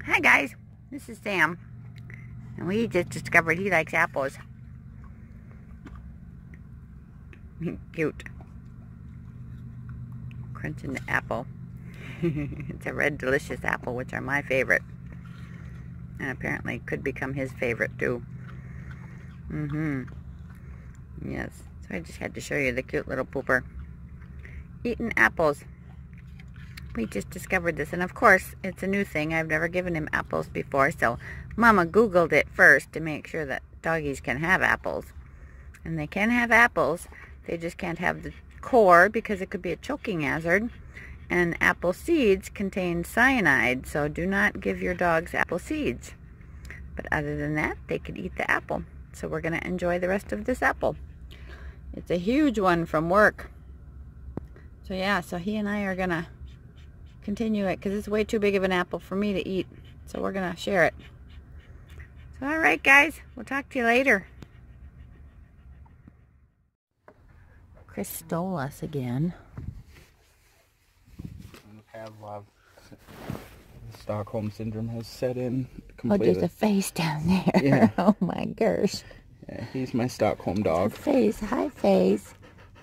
Hi guys, this is Sam, and we just discovered he likes apples. Cute. Crunching the apple. It's a red delicious apple, which are my favorite, and apparently could become his favorite too. Yes, so I just had to show you the cute little pooper eating apples. We just discovered this, and of course it's a new thing. I've never given him apples before, so Mama Googled it first to make sure that doggies can have apples. And they can have apples, they just can't have the core because it could be a choking hazard. And apple seeds contain cyanide, so do not give your dogs apple seeds. But other than that, they could eat the apple. So we're going to enjoy the rest of this apple. It's a huge one from work. So yeah, so he and I are going to continue it because it's way too big of an apple for me to eat. So we're going to share it. So alright guys, we'll talk to you later. Chris stole us again. Pavlov, Stockholm syndrome has set in completely. Oh, there's a face down there. Yeah. Oh my gosh. Yeah, he's my Stockholm dog. Face, hi face.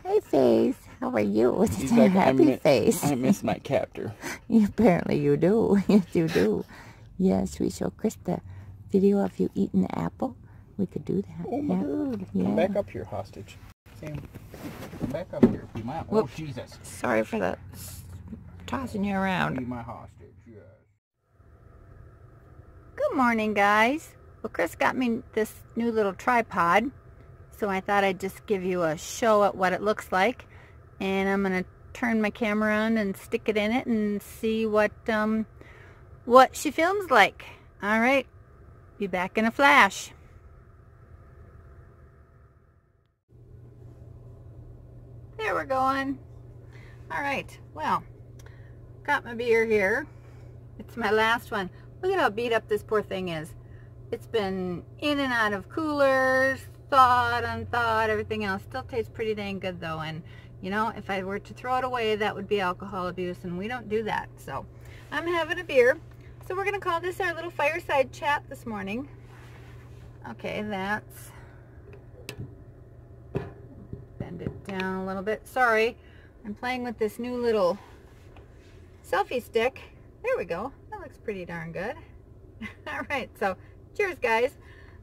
Hi face. How are you? It's He's a like, happy face. I miss my captor. Apparently you do. Yes, you do. Yes, we show Chris the video of you eating the apple. We could do that. Oh my God. Yeah. Come back up here, hostage. Sam, come back up here. Be my... Oh, Jesus. Sorry for the tossing you around. Be my hostage, yes. Good morning, guys. Well, Chris got me this new little tripod, so I thought I'd just give you a show at what it looks like. And I'm going to turn my camera on and stick it in it and see what she films like. All right, be back in a flash. There we're going. All right, well, got my beer here. It's my last one. Look at how beat up this poor thing is. It's been in and out of coolers, thawed, unthawed, everything else. Still tastes pretty dang good though, and you know, if I were to throw it away, that would be alcohol abuse, and we don't do that. So I'm having a beer. So we're going to call this our little fireside chat this morning. Okay, that's... bend it down a little bit. Sorry, I'm playing with this new little selfie stick. There we go. That looks pretty darn good. All right, so cheers, guys.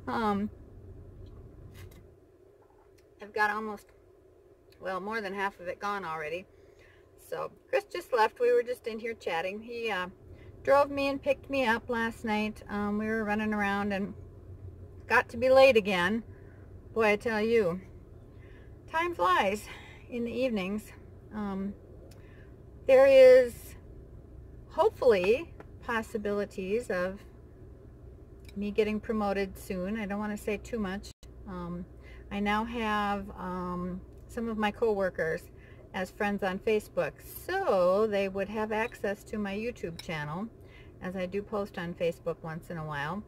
I've got almost... well, more than half of it gone already. So Chris just left. We were just in here chatting. He drove me and picked me up last night. We were running around and got to be late again. Boy, I tell you, time flies in the evenings. There is hopefully possibilities of me getting promoted soon. I don't want to say too much. I now have some of my co-workers as friends on Facebook, so they would have access to my YouTube channel, as I do post on Facebook once in a while.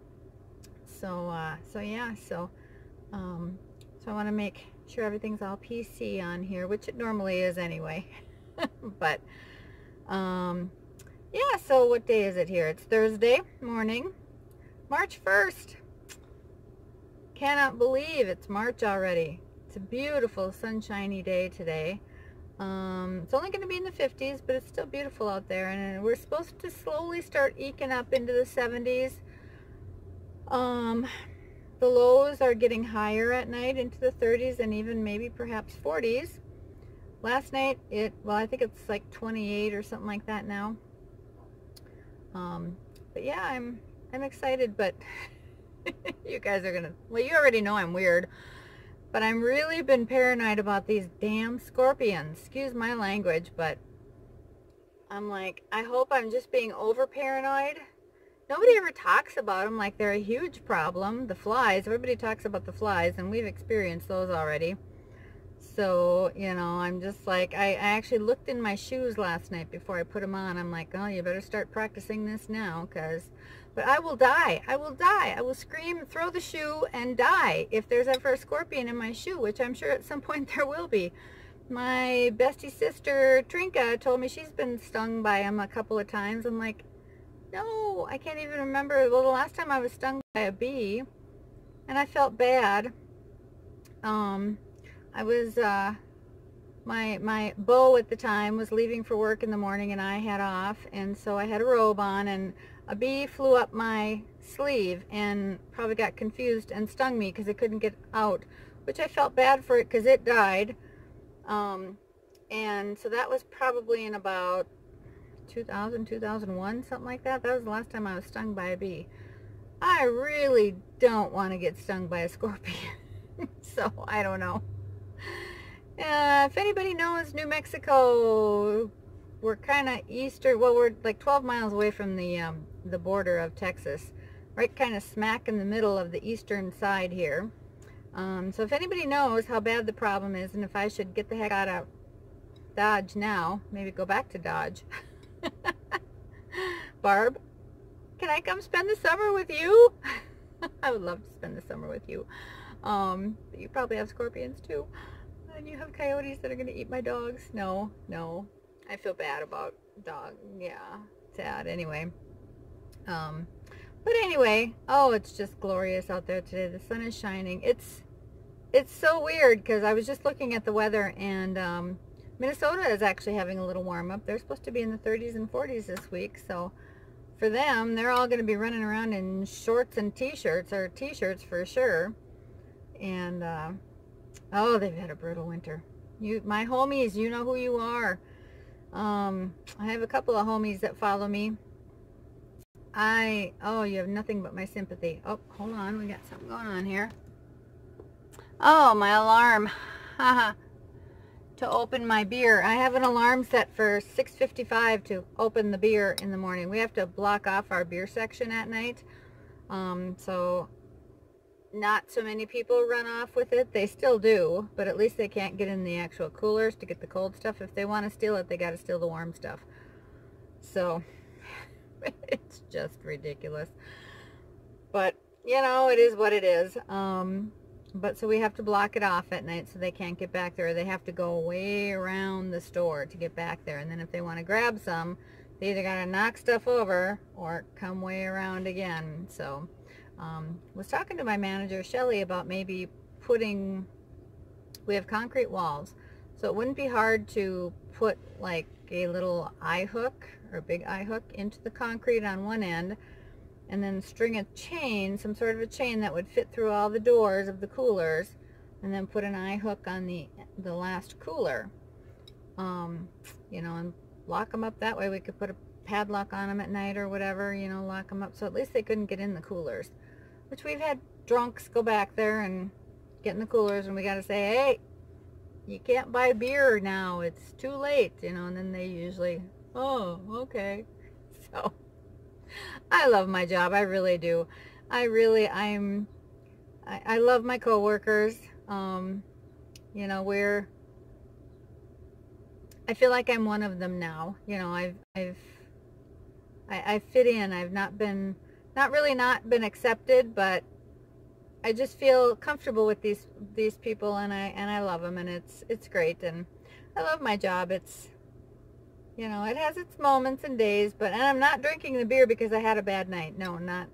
So yeah, so I want to make sure everything's all PC on here, which it normally is anyway. But yeah, so what day is it here? It's Thursday morning, March 1st. Cannot believe it's March already. It's a beautiful sunshiny day today. It's only going to be in the 50s, but it's still beautiful out there, and we're supposed to slowly start eking up into the 70s. The lows are getting higher at night into the 30s and even maybe perhaps 40s. Last night well, I think it's like 28 or something like that now. But yeah, I'm excited, but you guys are gonna, well, you already know I'm weird. But I'm really been paranoid about these damn scorpions. Excuse my language, but I'm like, I hope I'm just being over paranoid. Nobody ever talks about them like they're a huge problem. The flies, everybody talks about the flies, and we've experienced those already. So, you know, I'm just like, I actually looked in my shoes last night before I put them on. I'm like, oh, you better start practicing this now, but I will die. I will die. I will scream, throw the shoe, and die if there's ever a scorpion in my shoe, which I'm sure at some point there will be. My bestie sister, Trinka, told me she's been stung by them a couple of times. I'm like, No, I can't even remember. Well, the last time I was stung by a bee, and I felt bad. I was, my beau at the time was leaving for work in the morning, and I had off, and so I had a robe on, and a bee flew up my sleeve and probably got confused and stung me because it couldn't get out, which I felt bad for it because it died. And so that was probably in about 2000, 2001, something like that. That was the last time I was stung by a bee. I really don't want to get stung by a scorpion. So I don't know. If anybody knows New Mexico, we're kind of eastern. Well, we're like 12 miles away from the border of Texas, right kind of smack in the middle of the eastern side here. So if anybody knows how bad the problem is, and if I should get the heck out of Dodge now, maybe go back to Dodge. Barb, can I come spend the summer with you? I would love to spend the summer with you. But you probably have scorpions too. And you have coyotes that are going to eat my dogs. No, no. I feel bad about dog. Yeah, sad. Anyway. But anyway, oh, it's just glorious out there today. The sun is shining. It's so weird because I was just looking at the weather, and Minnesota is actually having a little warm up. They're supposed to be in the 30s and 40s this week, so for them, they're all going to be running around in shorts and t-shirts, or t-shirts for sure. And oh, they've had a brutal winter. My homies, you know who you are. I have a couple of homies that follow me. Oh, you have nothing but my sympathy. Oh, hold on, we got something going on here. Oh, my alarm. Haha. To open my beer. I have an alarm set for 6:55 to open the beer in the morning. We have to block off our beer section at night. So not so many people run off with it. They still do, but at least they can't get in the actual coolers to get the cold stuff. If they want to steal it, they got to steal the warm stuff. So it's just ridiculous. But, you know, it is what it is. But so we have to block it off at night so they can't get back there. They have to go way around the store to get back there. And then if they want to grab some, they either got to knock stuff over or come way around again. So was talking to my manager, Shelly, about maybe we have concrete walls, so it wouldn't be hard to put like a little eye hook or a big eye hook into the concrete on one end, and then string a chain, some sort of a chain that would fit through all the doors of the coolers, and then put an eye hook on the last cooler, you know, and lock them up that way. We could put a padlock on them at night or whatever, you know, lock them up so at least they couldn't get in the coolers, which we've had drunks go back there and get in the coolers, and we got to say, hey, you can't buy beer now, it's too late, you know, and then they usually, oh, okay. So I love my job. I really do. I love my coworkers. You know, I feel like I'm one of them now. You know, I fit in. I've not been accepted, but I just feel comfortable with these people, and I love them, and it's great, and I love my job. It's, you know, it has its moments and days, and I'm not drinking the beer because I had a bad night. No, not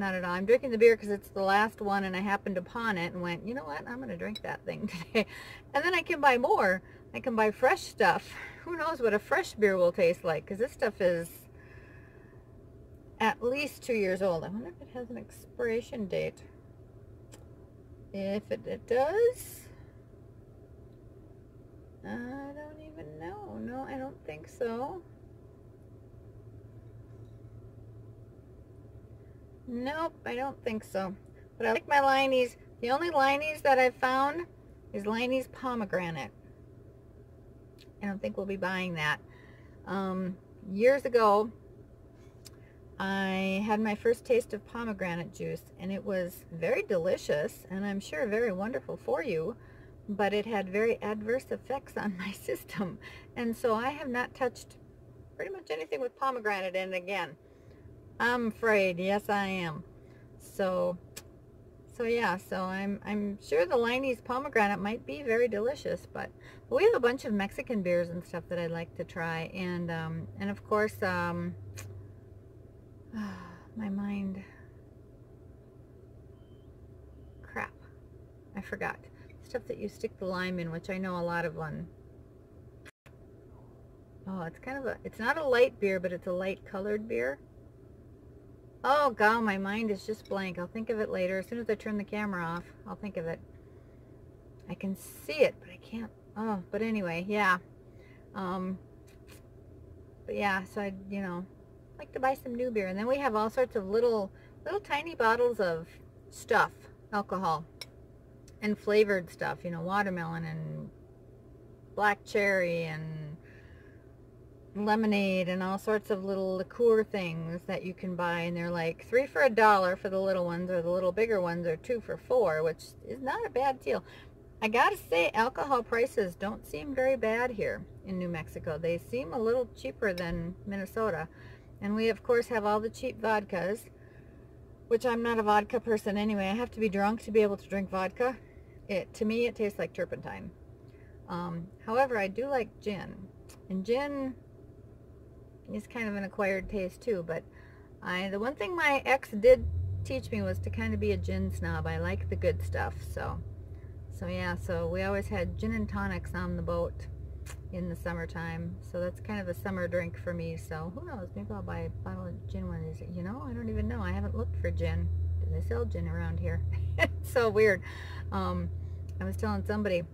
at all. I'm drinking the beer because it's the last one, and I happened upon it and went, you know what, I'm going to drink that thing today. And then I can buy more. I can buy fresh stuff. Who knows what a fresh beer will taste like, because this stuff is at least 2 years old. I wonder if it has an expiration date. If it does, I don't even know. No, I don't think so. Nope, I don't think so. But I like my Liney's. The only Liney's that I've found is Liney's pomegranate. I don't think we'll be buying that. Years ago, I had my first taste of pomegranate juice, and it was very delicious, and I'm sure very wonderful for you, but it had very adverse effects on my system, and so I have not touched pretty much anything with pomegranate in it again. I'm afraid. Yes, I am. So yeah, so I'm sure the Liney's pomegranate might be very delicious, but we have a bunch of Mexican beers and stuff that I'd like to try, and of course, My mind. Crap. I forgot. Stuff that you stick the lime in, which I know a lot of one. Oh, it's kind of a, it's not a light beer, but it's a light colored beer. Oh, God, my mind is just blank. I'll think of it later. As soon as I turn the camera off, I'll think of it. I can see it, but I can't. Oh, but anyway, yeah. But yeah, so I, you know, like to buy some new beer. And then we have all sorts of little tiny bottles of stuff, alcohol, and flavored stuff, you know, watermelon and black cherry and lemonade and all sorts of little liqueur things that you can buy. And they're like $3 for $1 for the little ones, or the little bigger ones are $2 for $4, which is not a bad deal. I gotta say, alcohol prices don't seem very bad here in New Mexico. They seem a little cheaper than Minnesota. And we, of course, have all the cheap vodkas, which I'm not a vodka person anyway. I have to be drunk to be able to drink vodka. To me, it tastes like turpentine. However, I do like gin. And gin is kind of an acquired taste too. But the one thing my ex did teach me was to kind of be a gin snob. I like the good stuff, so yeah, so we always had gin and tonics on the boat in the summertime. So that's kind of a summer drink for me. So who knows? Maybe I'll buy a bottle of gin one. Is it? You know, I don't even know. I haven't looked for gin. Do they sell gin around here? It's so weird. I was telling somebody,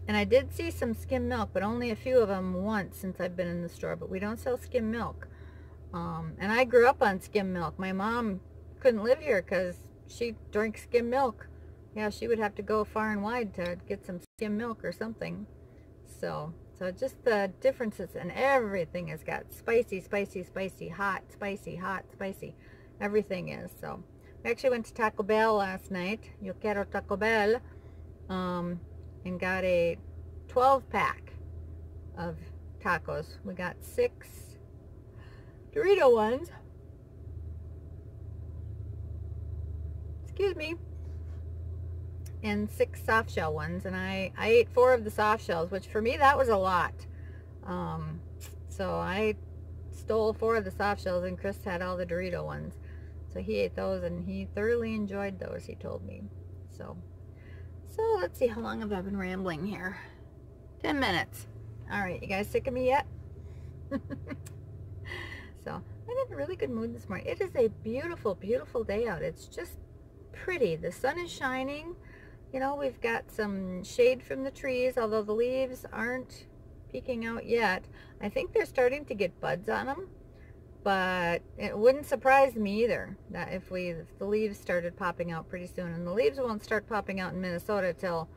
and I did see some skim milk, but only a few of them once since I've been in the store. But we don't sell skim milk. And I grew up on skim milk. My mom couldn't live here because she drank skim milk. Yeah, she would have to go far and wide to get some skim milk or something. So just the differences, and everything has got spicy, spicy, spicy, hot, spicy, hot, spicy. Everything is. So we actually went to Taco Bell last night. Yo quiero Taco Bell. And got a 12-pack of tacos. We got 6 Dorito ones. Excuse me. And 6 soft shell ones, and I ate 4 of the soft shells, which for me that was a lot. So I stole 4 of the soft shells, and Chris had all the Dorito ones. So he ate those, and he thoroughly enjoyed those, he told me. So let's see, how long have I been rambling here? 10 minutes. All right, you guys sick of me yet? So I'm in a really good mood this morning. It is a beautiful, beautiful day out. It's just pretty. The sun is shining. You know, we've got some shade from the trees, although the leaves aren't peeking out yet. I think they're starting to get buds on them, but it wouldn't surprise me either that if the leaves started popping out pretty soon. And the leaves won't start popping out in Minnesota till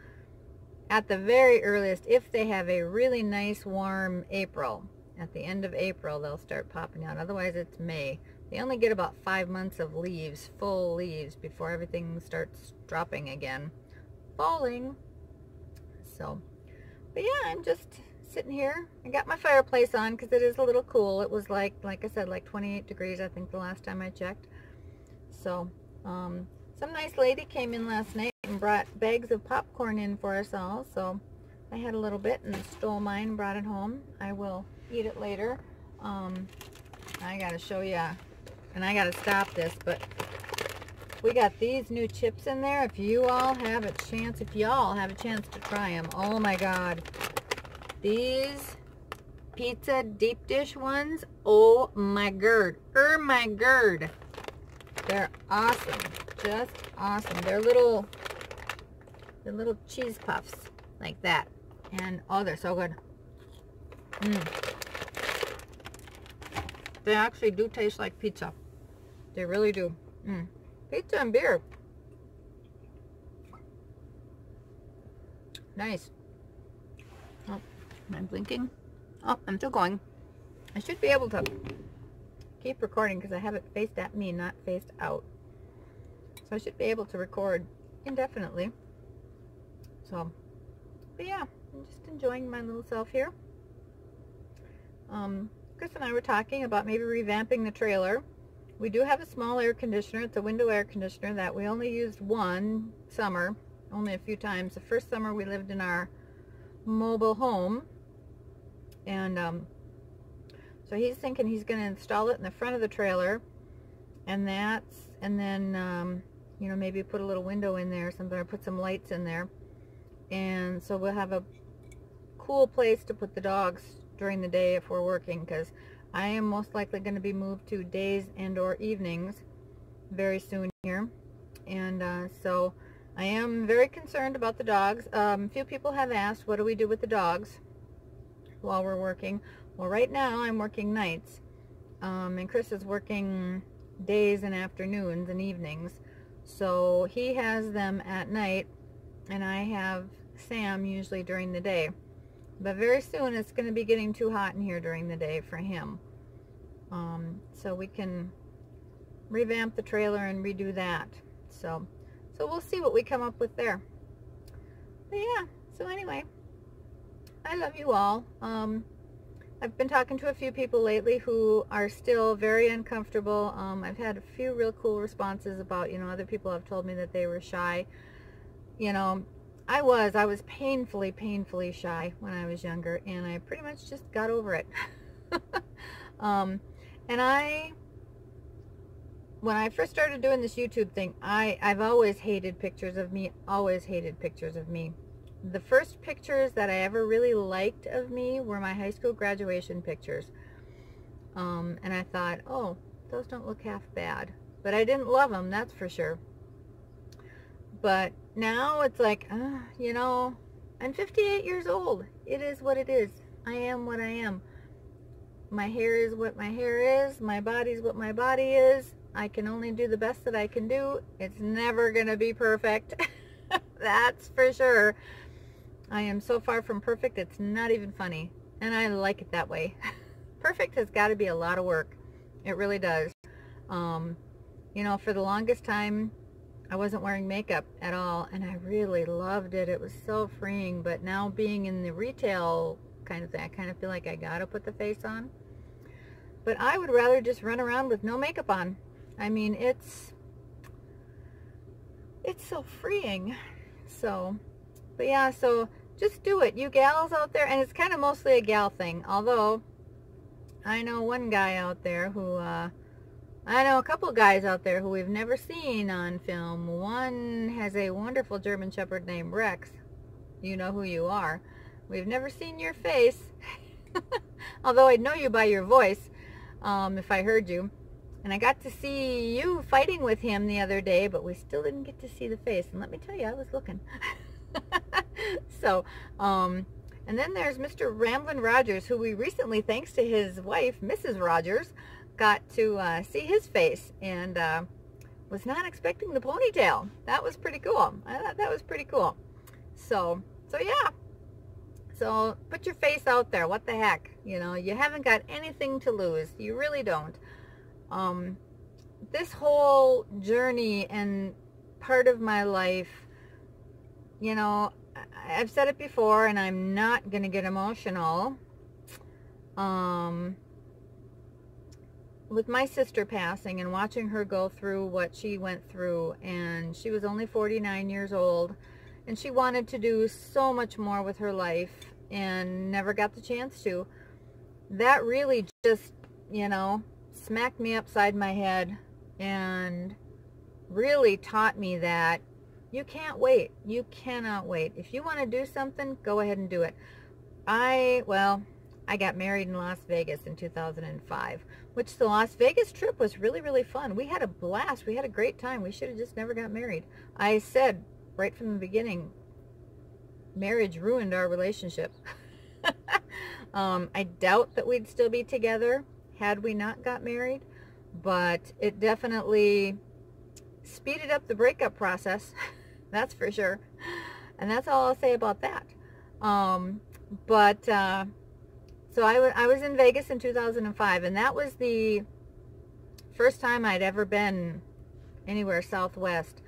at the very earliest, if they have a really nice warm April. At the end of April they'll start popping out. Otherwise it's May. They only get about 5 months of leaves, full leaves, before everything starts dropping again. Falling. So, but yeah, I'm just sitting here. I got my fireplace on because it is a little cool. It was like I said, like 28 degrees I think the last time I checked. So some nice lady came in last night and brought bags of popcorn in for us all. So I had a little bit and stole mine and brought it home. I will eat it later. I gotta show you, and I gotta stop this, but we got these new chips in there. If you all have a chance, to try them, oh my God, these pizza deep dish ones, oh my god, they're awesome, just awesome. They're little cheese puffs like that, and oh, they're so good. They actually do taste like pizza. They really do. Pizza and beer. Nice. Oh, am I blinking? Oh, I'm still going. I should be able to keep recording because I have it faced at me, not faced out. So I should be able to record indefinitely. So, but yeah, I'm just enjoying my little self here. Chris and I were talking about maybe revamping the trailer. We do have a small air conditioner. It's a window air conditioner that we only used one summer, only a few times. The first summer we lived in our mobile home, and so he's thinking he's going to install it in the front of the trailer, and then you know, maybe put a little window in there or something, or put some lights in there. And so we'll have a cool place to put the dogs during the day if we're working, because I am most likely going to be moved to days and or evenings very soon here. And so I am very concerned about the dogs. A few people have asked, what do we do with the dogs while we're working? Well, right now I'm working nights, and Chris is working days and afternoons and evenings. So he has them at night, and I have Sam usually during the day. But very soon it's going to be getting too hot in here during the day for him. So we can revamp the trailer and redo that. So we'll see what we come up with there. But yeah, so anyway, I love you all. I've been talking to a few people lately who are still very uncomfortable. I've had a few real cool responses about, you know, other people have told me that they were shy. You know, I was painfully shy when I was younger, and I pretty much just got over it. And when I first started doing this YouTube thing, I've always hated pictures of me, always hated pictures of me. The first pictures that I ever really liked of me were my high school graduation pictures. And I thought, oh, those don't look half bad. But I didn't love them, that's for sure. But now it's like, you know, I'm 58 years old. It is what it is. I am what I am. My hair is what my hair is. My body's what my body is. I can only do the best that I can do. It's never going to be perfect. That's for sure. I am so far from perfect, it's not even funny. And I like it that way. Perfect has got to be a lot of work. It really does. You know, for the longest time, I wasn't wearing makeup at all, and I really loved it. It was so freeing. But now being in the retail kind of thing, I kind of feel like I gotta put the face on. But I would rather just run around with no makeup on. I mean, it's so freeing. So, but yeah, so just do it, you gals out there. And it's kind of mostly a gal thing, although I know one guy out there who I know a couple guys out there who we've never seen on film. One has a wonderful German Shepherd named Rex. You know who you are. We've never seen your face, although I'd know you by your voice if I heard you. And I got to see you fighting with him the other day, but we still didn't get to see the face. And let me tell you, I was looking. So, and then there's Mr. Ramblin' Rogers, who we recently, thanks to his wife, Mrs. Rogers, got to see his face, and was not expecting the ponytail. That was pretty cool. I thought that was pretty cool. So yeah. So put your face out there. What the heck? You know, you haven't got anything to lose. You really don't. This whole journey and part of my life, you know, I've said it before, and I'm not going to get emotional. With my sister passing and watching her go through what she went through, and she was only 49 years old, and she wanted to do so much more with her life and never got the chance to. That really just, you know, smacked me upside my head and really taught me that you can't wait. You cannot wait. If you want to do something, go ahead and do it. I got married in Las Vegas in 2005, which the Las Vegas trip was really, really fun. We had a blast. We had a great time. We should have just never got married. I said right from the beginning, marriage ruined our relationship. I doubt that we'd still be together had we not got married, but it definitely speeded up the breakup process. That's for sure. And that's all I'll say about that. So I was in Vegas in 2005, and that was the first time I'd ever been anywhere southwest.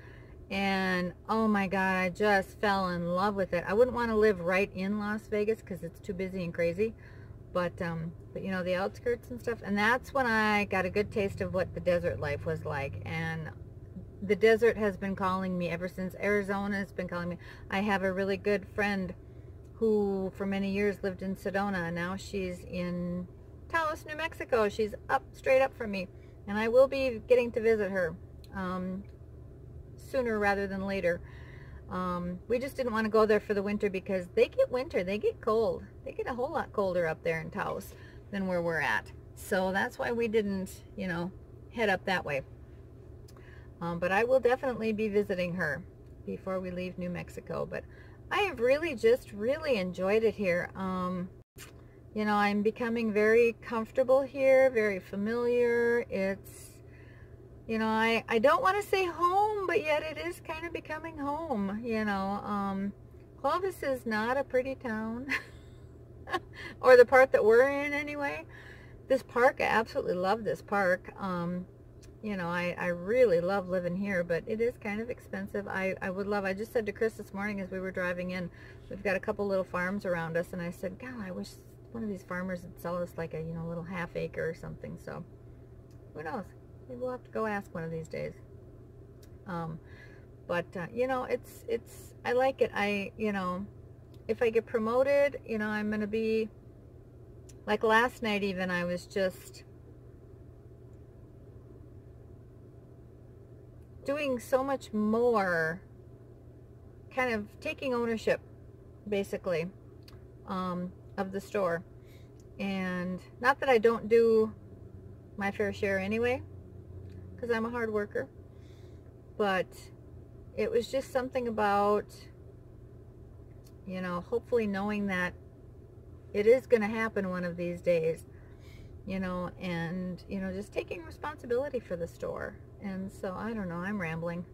And oh my God, I just fell in love with it. I wouldn't want to live right in Las Vegas because it's too busy and crazy. But you know, the outskirts and stuff. And that's when I got a good taste of what the desert life was like. And the desert has been calling me ever since. Arizona has been calling me. I have a really good friend who for many years lived in Sedona. Now she's in Taos, New Mexico. She's straight up from me. And I will be getting to visit her sooner rather than later. We just didn't want to go there for the winter because they get cold. They get a whole lot colder up there in Taos than where we're at. So that's why we didn't, you know, head up that way. But I will definitely be visiting her before we leave New Mexico. But I have really enjoyed it here. You know, I'm becoming very comfortable here, very familiar. It's, you know, I don't want to say home, but yet it is kind of becoming home, you know. Clovis is not a pretty town, or the part that we're in anyway. This park, I absolutely love this park. You know, I really love living here, but it is kind of expensive. I just said to Chris this morning as we were driving in, we've got a couple little farms around us, and I said, God, I wish one of these farmers would sell us like a, you know, little half acre or something. So who knows? Maybe we'll have to go ask one of these days. You know, I like it. You know, if I get promoted, you know, I'm going to be, like last night even, I was just doing so much more, kind of taking ownership, basically, of the store. And not that I don't do my fair share anyway, because I'm a hard worker, but it was just something about, you know, hopefully knowing that it is going to happen one of these days, you know, and, you know, just taking responsibility for the store. And so, I don't know, I'm rambling.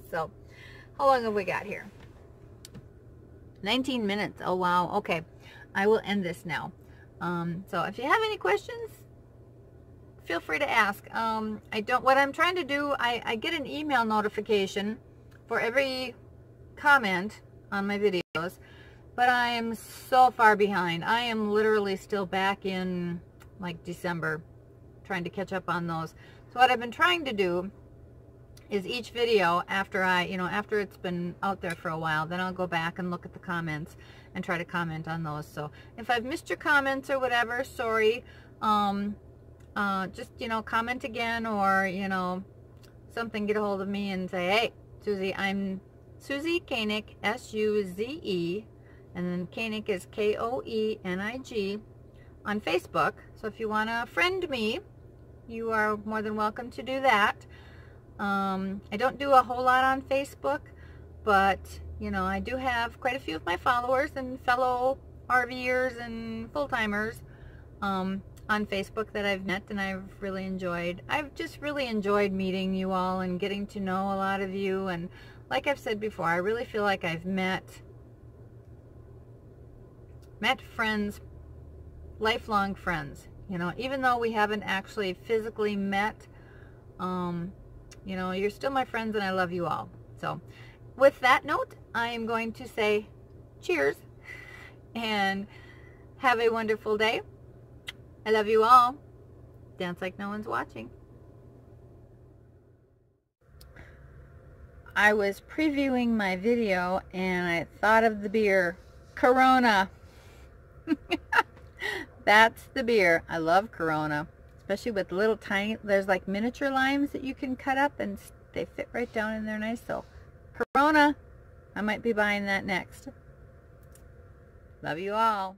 So, how long have we got here? 19 minutes. Oh, wow. Okay. I will end this now. So, if you have any questions, feel free to ask. What I'm trying to do, I get an email notification for every comment on my videos, but I am so far behind. I am literally still back in, like, December, trying to catch up on those. So what I've been trying to do is each video, after after it's been out there for a while, then I'll go back and look at the comments and try to comment on those. So if I've missed your comments or whatever, sorry. Just, you know, comment again, or, you know, something, get a hold of me and say, hey, Susie, I'm Susie Koenig, S-U-Z-E, and then Koenig is K-O-E-N-I-G, on Facebook. So if you want to friend me, you are more than welcome to do that. I don't do a whole lot on Facebook, but, you know, I do have quite a few of my followers and fellow RVers and full-timers on Facebook that I've met, and I've really enjoyed. I've just really enjoyed meeting you all and getting to know a lot of you. And like I've said before, I really feel like I've met friends, lifelong friends. You know, even though we haven't actually physically met, you know, you're still my friends, and I love you all. So with that note, I am going to say cheers and have a wonderful day. I love you all. Dance like no one's watching. I was previewing my video and I thought of the beer, Corona. That's the beer. I love Corona, especially with little tiny, there's like miniature limes that you can cut up and they fit right down in there nice. So Corona, I might be buying that next. Love you all.